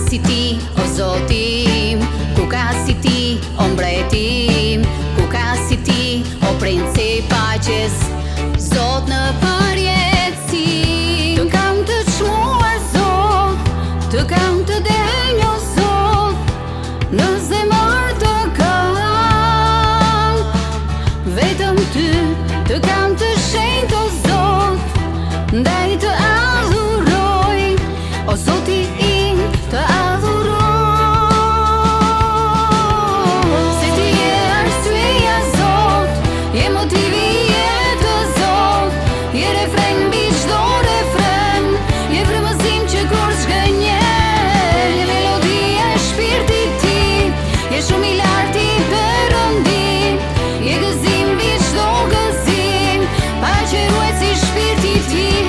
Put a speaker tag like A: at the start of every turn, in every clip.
A: si ti, o Zotim, ku ka si ti, o mbretim, ku ka si ti, o princ i paqes, Zot në përjetësi. Të kam të çmuar Zot, të kam të denjur Zot, në zemër të kam, vetëm ty, të kam të shenjtë o Zot, ndaj të adhuroj, o Zoti im, të adhuroj. Se ti je arsyeja Zot, je motivi i jetës Zot, je refren mbi çdo refren, je frymëzim që kur zgënjen, je melodia e shpirtit tim, je shumë i lartë i Perëndim, je gëzim mbi çdo gëzim, paqëruesi i shpirtit tim.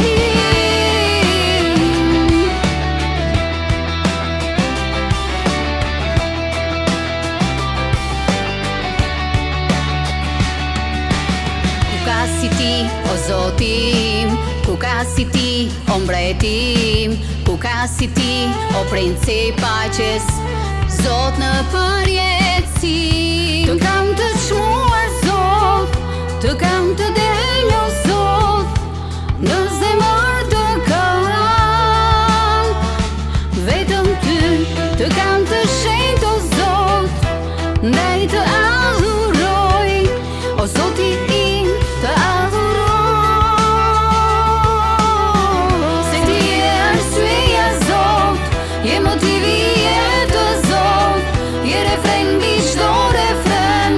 A: Ku ka si ti, o Zotim, ku ka si ti, o mbretim, ku ka si ti, o princ i paqes, Zot në përjetësi. Të kam të çmuar Zot, të kam të denjur Zot, në zemër të kam, vetëm ty, të kam të shenjtë o Zot, ndaj të adhuroj, o Zoti im, të adhuroj. Se ti je arsyeja Zot, je motivi i jetës Zot, je refren mbi çdo refren,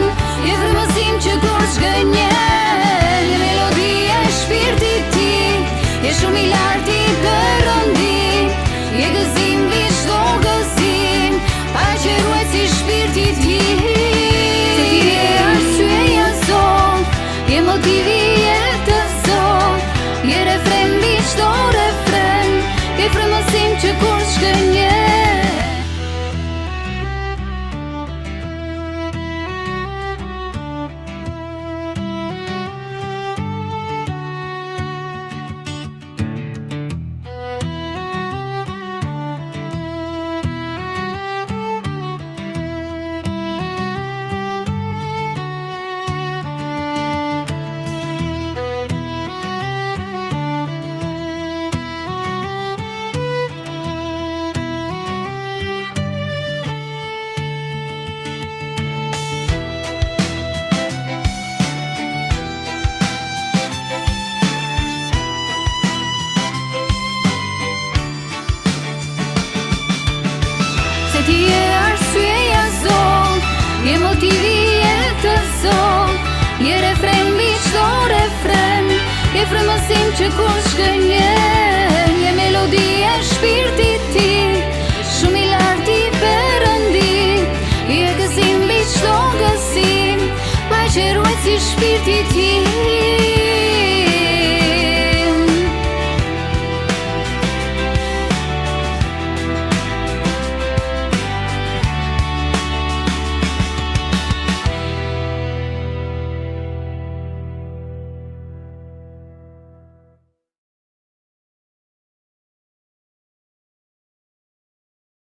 A: je frymëzim që kur zgënjen, je melodia e shpirtit tim, je shumë i lartë i Perëndim, je gëzim mbi çdo gëzim, paqëruesi i shpirtit tim. Se ti je arsyeja Zot, je motivi i jetës Zot, je refren mbi çdo refren, je frymëzim që kur zgënjen. Se ti je arsyeja Zot, je motivi i jetës Zot, je refren mbi çdo refren, je frymëzim që kur zgënjen, je melodia e shpirtit tim, shumë i lartë i Perëndim, je gëzim mbi çdo gëzim, paqëruesi i shpirtit tim.